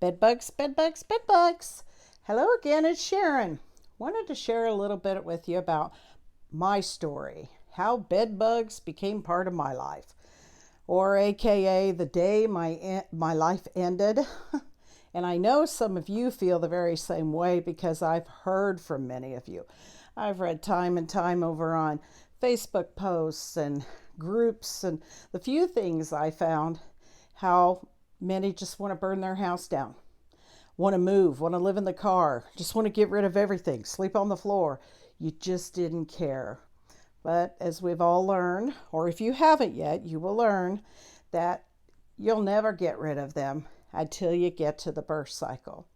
Bedbugs, bedbugs, bedbugs. Hello again, it's Sharon. Wanted to share a little bit with you about my story, how bedbugs became part of my life, or AKA the day my life ended. And I know some of you feel the very same way because I've heard from many of you. I've read time and time over on Facebook posts and groups and the few things I found how many just want to burn their house down, want to move, want to live in the car, just want to get rid of everything, sleep on the floor. You just didn't care. But as we've all learned, or if you haven't yet, you will learn that you'll never get rid of them until you get to the birth cycle.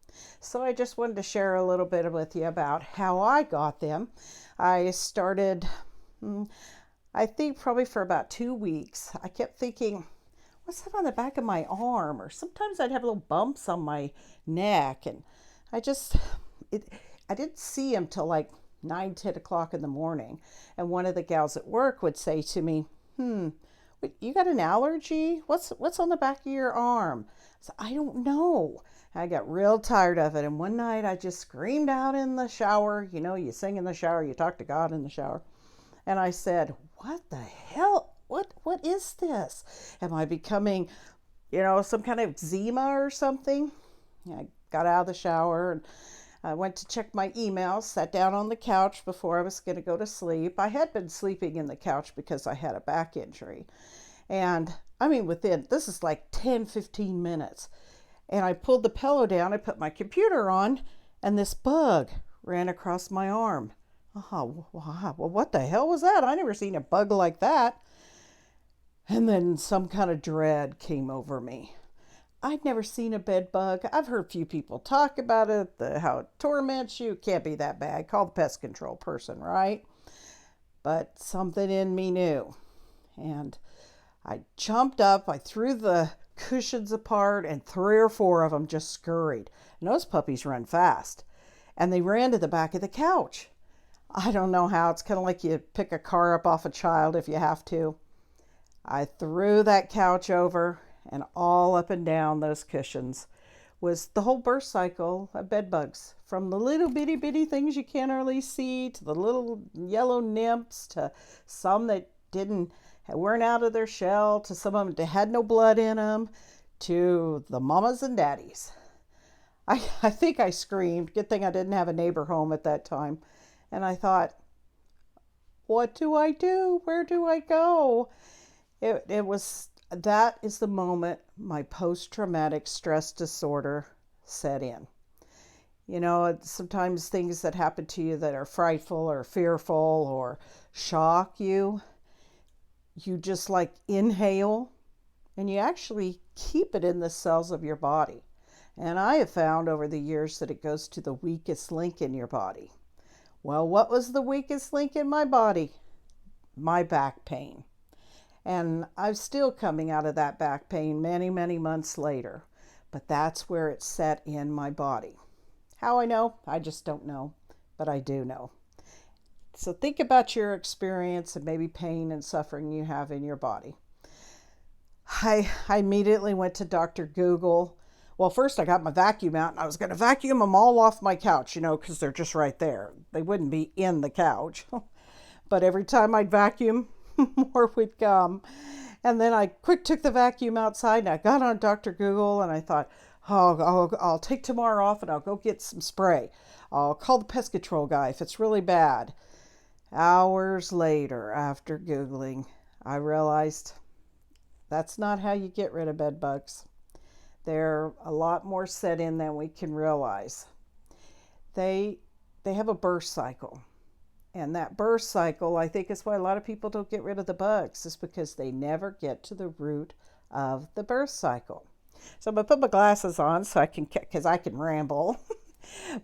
So I just wanted to share a little bit with you about how I got them. I started, I think probably for about 2 weeks. I kept thinking, what's that on the back of my arm? Or sometimes I'd have little bumps on my neck. And I didn't see them till like 9, 10 o'clock in the morning. And one of the gals at work would say to me, you got an allergy? What's on the back of your arm? So I don't know. I got real tired of it. And one night I just screamed out in the shower. You know, you sing in the shower, you talk to God in the shower. And I said, what the hell? What is this? Am I becoming, some kind of eczema or something? I got out of the shower and I went to check my emails, sat down on the couch before I was going to go to sleep. I had been sleeping in the couch because I had a back injury. And this is like 10, 15 minutes. And I pulled the pillow down, I put my computer on, and this bug ran across my arm. Oh, wow. Well, what the hell was that? I never seen a bug like that. And then some kind of dread came over me. I'd never seen a bed bug. I've heard a few people talk about it, how it torments you. It can't be that bad. Call the pest control person, right? But something in me knew. And I jumped up, I threw the cushions apart, and 3 or 4 of them just scurried. And those puppies run fast. And they ran to the back of the couch. I don't know how. It's kind of like you pick a car up off a child if you have to. I threw that couch over, and all up and down those cushions was the whole birth cycle of bed bugs. From the little bitty bitty things you can't hardly see, to the little yellow nymphs, to some that weren't out of their shell, to some of them that had no blood in them, to the mamas and daddies. I think I screamed. Good thing I didn't have a neighbor home at that time. And I thought, what do I do? Where do I go? That is the moment my post-traumatic stress disorder set in. Sometimes things that happen to you that are frightful or fearful or shock you, you just like inhale and you actually keep it in the cells of your body. And I have found over the years that it goes to the weakest link in your body. Well, what was the weakest link in my body? My back pain. And I'm still coming out of that back pain many, many months later. But that's where it set in my body. How I know? I just don't know. But I do know. So think about your experience and maybe pain and suffering you have in your body. I immediately went to Dr. Google. Well, first I got my vacuum out and I was going to vacuum them all off my couch, because they're just right there. They wouldn't be in the couch. But every time I'd vacuum, more would come. And then I quick took the vacuum outside and I got on Dr. Google and I thought, I'll take tomorrow off and I'll go get some spray. I'll call the pest control guy if it's really bad. Hours later, after Googling, I realized that's not how you get rid of bed bugs. They're a lot more set in than we can realize. They have a birth cycle. And that birth cycle, I think, is why a lot of people don't get rid of the bugs, is because they never get to the root of the birth cycle. So I'm going to put my glasses on because I can ramble.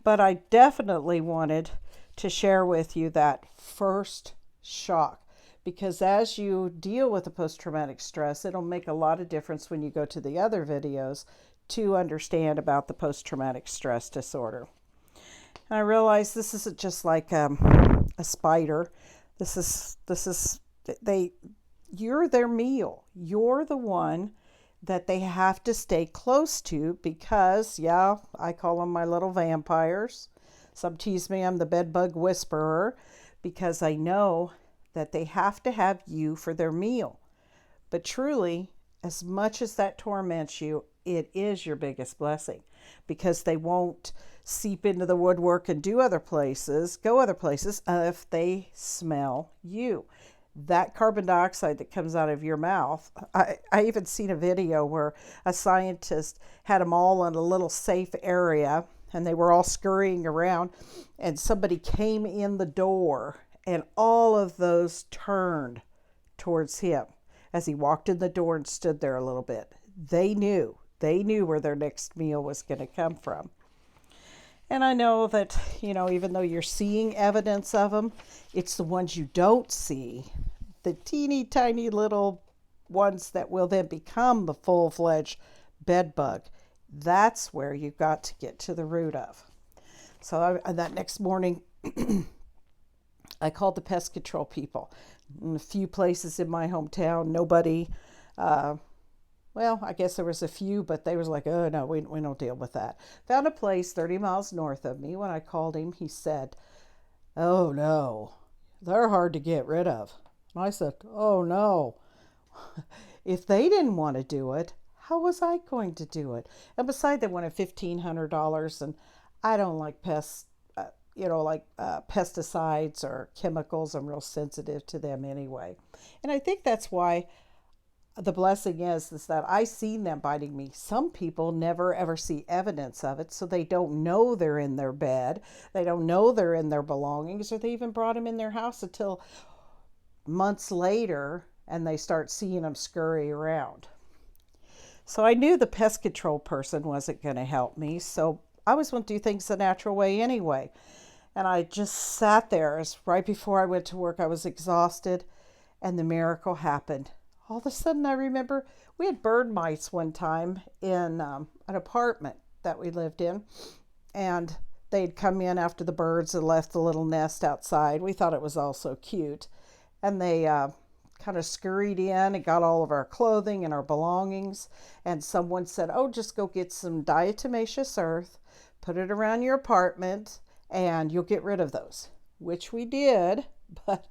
But I definitely wanted to share with you that first shock. Because as you deal with the post-traumatic stress, it'll make a lot of difference when you go to the other videos to understand about the post-traumatic stress disorder. And I realized this isn't just like a spider. You're their meal. You're the one that they have to stay close to because, yeah, I call them my little vampires. Some tease me I'm the bedbug whisperer because I know that they have to have you for their meal. But truly, as much as that torments you, it is your biggest blessing because they won't seep into the woodwork and go other places if they smell you. That carbon dioxide that comes out of your mouth. I even seen a video where a scientist had them all in a little safe area and they were all scurrying around and somebody came in the door and all of those turned towards him as he walked in the door and stood there a little bit. They knew where their next meal was going to come from. And I know that, even though you're seeing evidence of them, it's the ones you don't see, the teeny tiny little ones that will then become the full-fledged bed bug. That's where you've got to get to the root of. So that next morning, I called the pest control people. In a few places in my hometown, nobody, I guess there was a few, but they was like, oh, no, we don't deal with that. Found a place 30 miles north of me. When I called him, he said, oh, no, they're hard to get rid of. And I said, oh, no. If they didn't want to do it, how was I going to do it? And besides, they wanted $1,500, and I don't like pests, pesticides or chemicals. I'm real sensitive to them anyway. And I think that's why the blessing is that I seen them biting me. Some people never ever see evidence of it, so they don't know they're in their bed. They don't know they're in their belongings, or they even brought them in their house until months later, and they start seeing them scurry around. So I knew the pest control person wasn't going to help me, so I was going to do things the natural way anyway. And I just sat there. Right before I went to work, I was exhausted, and the miracle happened. All of a sudden, I remember we had bird mice one time in an apartment that we lived in, and they'd come in after the birds and left the little nest outside. We thought it was all so cute, and they kind of scurried in and got all of our clothing and our belongings, and someone said, oh, just go get some diatomaceousearth, put it around your apartment, and you'll get rid of those, which we did, but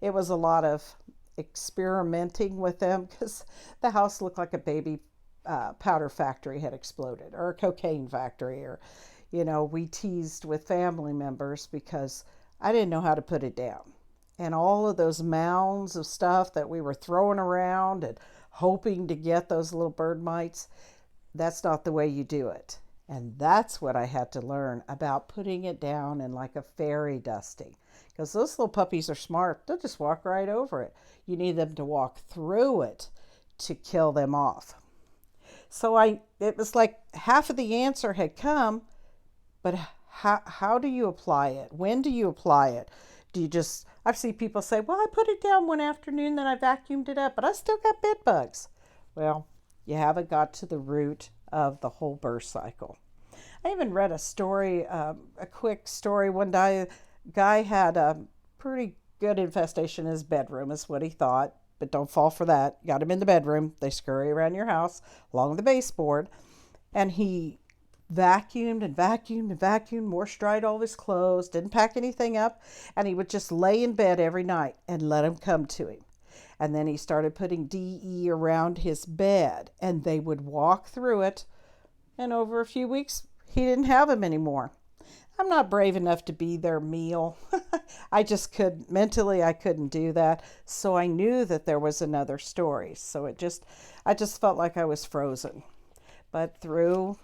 it was a lot of experimenting with them because the house looked like a baby powder factory had exploded, or a cocaine factory, or we teased with family members because I didn't know how to put it down. And all of those mounds of stuff that we were throwing around and hoping to get those little bird mites, that's not the way you do it. And that's what I had to learn about putting it down in like a fairy dusting. Because those little puppies are smart. They'll just walk right over it. You need them to walk through it to kill them off. So it was like half of the answer had come, but how do you apply it? When do you apply it? I've seen people say, well, I put it down one afternoon, then I vacuumed it up, but I still got bed bugs. Well, you haven't got to the root of the whole burst cycle. I even read a story, a quick story. One guy had a pretty good infestation in his bedroom, is what he thought, but don't fall for that. Got him in the bedroom. They scurry around your house along the baseboard, and he vacuumed and vacuumed and vacuumed, moisturized all of his clothes, didn't pack anything up, and he would just lay in bed every night and let him come to him. And then he started putting DE around his bed, and they would walk through it, and over a few weeks, he didn't have them anymore. I'm not brave enough to be their meal. I couldn't do that. So I knew that there was another story. So I just felt like I was frozen. But through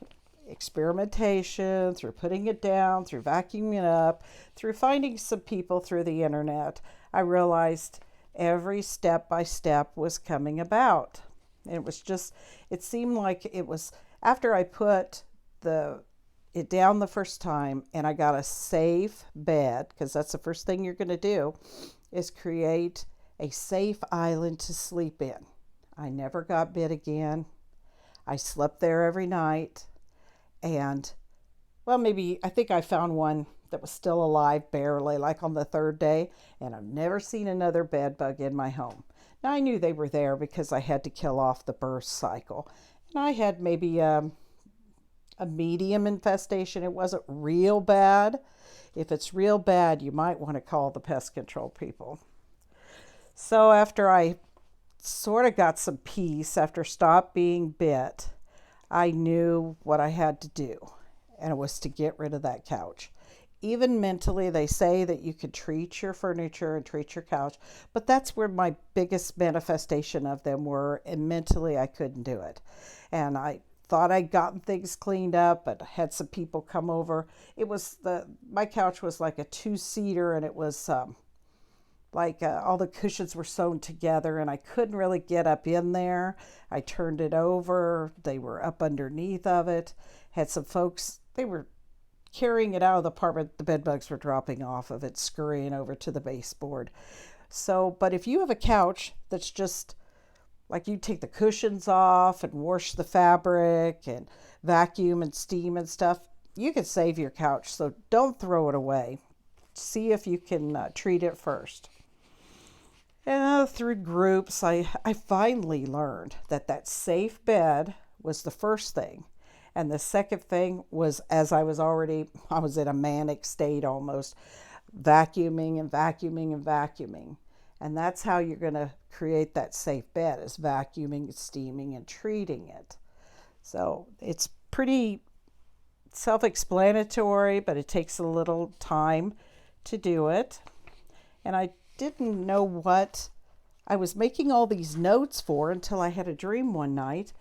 experimentation, through putting it down, through vacuuming it up, through finding some people through the internet, I realized every step by step was coming about. It seemed like it was after I put it down the first time and I got a safe bed, because that's the first thing you're going to do, is create a safe island to sleep in. I never got bit again. I slept there every night. And, I think I found one that was still alive barely, like on the third day, and I've never seen another bed bug in my home. Now, I knew they were there because I had to kill off the birth cycle. And I had maybe a medium infestation. It wasn't real bad. If it's real bad, you might want to call the pest control people. So after I sort of got some peace, after stopped being bit, I knew what I had to do, and it was to get rid of that couch. Even mentally, they say that you could treat your furniture and treat your couch, but that's where my biggest manifestation of them were, and mentally I couldn't do it. And I thought I'd gotten things cleaned up, but had some people come over. My couch was like a two-seater, and it was all the cushions were sewn together, and I couldn't really get up in there. I turned it over. They were up underneath of it. Had some folks, they were carrying it out of the apartment. The bedbugs were dropping off of it, scurrying over to the baseboard. So, but if you have a couch that's just like, you take the cushions off and wash the fabric and vacuum and steam and stuff, you can save your couch. So don't throw it away. See if you can treat it first. And through groups, I finally learned that safe bed was the first thing. And the second thing was, as I was in a manic state almost, vacuuming and vacuuming and vacuuming. And that's how you're going to create that safe bed, is vacuuming, steaming, and treating it. So it's pretty self-explanatory, but it takes a little time to do it. And I didn't know what I was making all these notes for until I had a dream one night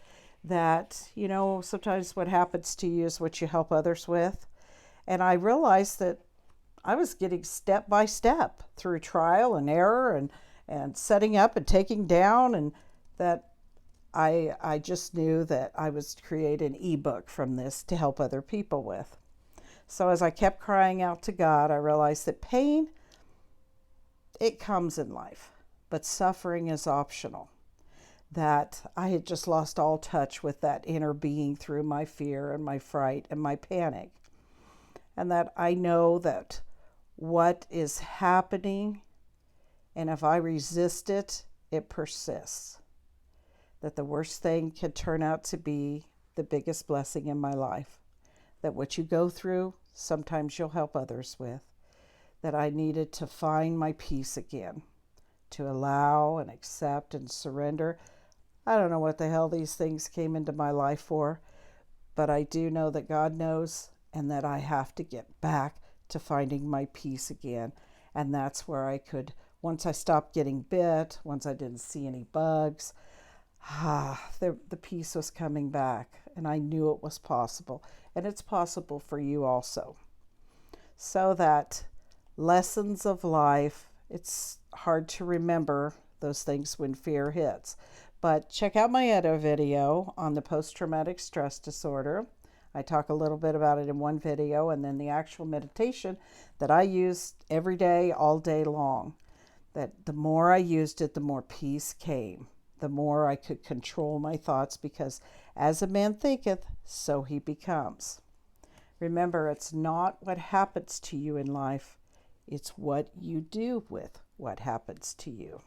that, sometimes what happens to you is what you help others with. And I realized that I was getting step by step through trial and error and setting up and taking down, and that I just knew that I was creating an ebook from this to help other people with. So as I kept crying out to God, I realized that pain, it comes in life, but suffering is optional. That I had just lost all touch with that inner being through my fear and my fright and my panic. And that I know that what is happening, and if I resist it, it persists. That the worst thing can turn out to be the biggest blessing in my life. That what you go through, sometimes you'll help others with. That I needed to find my peace again, to allow and accept and surrender. I don't know what the hell these things came into my life for, but I do know that God knows, and that I have to get back to finding my peace again. And that's where I could, once I stopped getting bit, once I didn't see any bugs, the peace was coming back, and I knew it was possible. And it's possible for you also. So that lessons of life, it's hard to remember those things when fear hits. But check out my other video on the post-traumatic stress disorder. I talk a little bit about it in one video, and then the actual meditation that I use every day, all day long. That the more I used it, the more peace came. The more I could control my thoughts, because as a man thinketh, so he becomes. Remember, it's not what happens to you in life. It's what you do with what happens to you.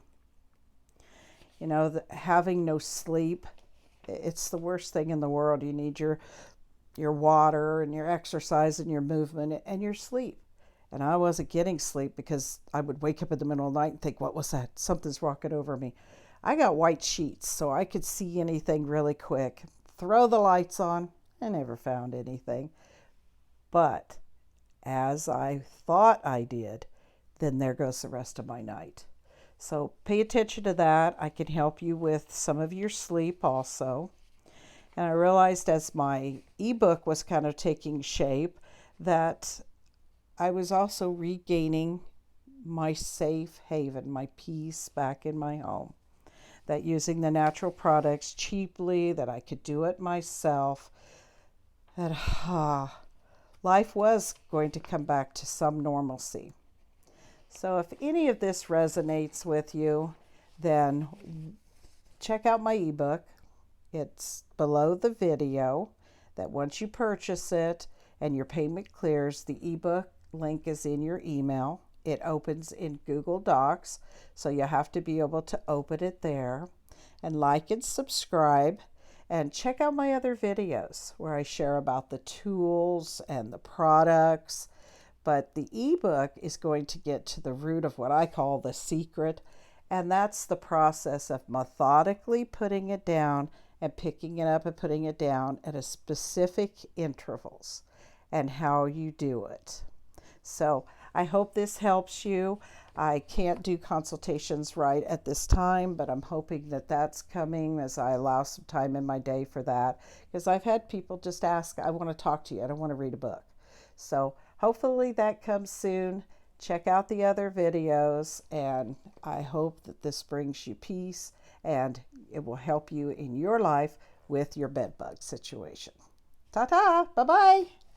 Having no sleep, it's the worst thing in the world. You need your water and your exercise and your movement and your sleep. And I wasn't getting sleep because I would wake up in the middle of the night and think, what was that? Something's walking over me. I got white sheets, so I could see anything really quick. Throw the lights on. I never found anything. But as I thought I did, then there goes the rest of my night. So pay attention to that. I can help you with some of your sleep also. And I realized as my ebook was kind of taking shape that I was also regaining my safe haven, my peace back in my home. That using the natural products cheaply, that I could do it myself, that life was going to come back to some normalcy. So if any of this resonates with you, then check out my ebook. It's below the video, that once you purchase it and your payment clears, the ebook link is in your email. It opens in Google Docs, so you have to be able to open it there. And like and subscribe. And check out my other videos where I share about the tools and the products. But the ebook is going to get to the root of what I call the secret, and that's the process of methodically putting it down and picking it up and putting it down at a specific intervals and how you do it. So I hope this helps you. I can't do consultations right at this time, but I'm hoping that that's coming as I allow some time in my day for that, because I've had people just ask, I want to talk to you, I don't want to read a book. So hopefully that comes soon. Check out the other videos, and I hope that this brings you peace and it will help you in your life with your bedbug situation. Ta-ta! Bye-bye!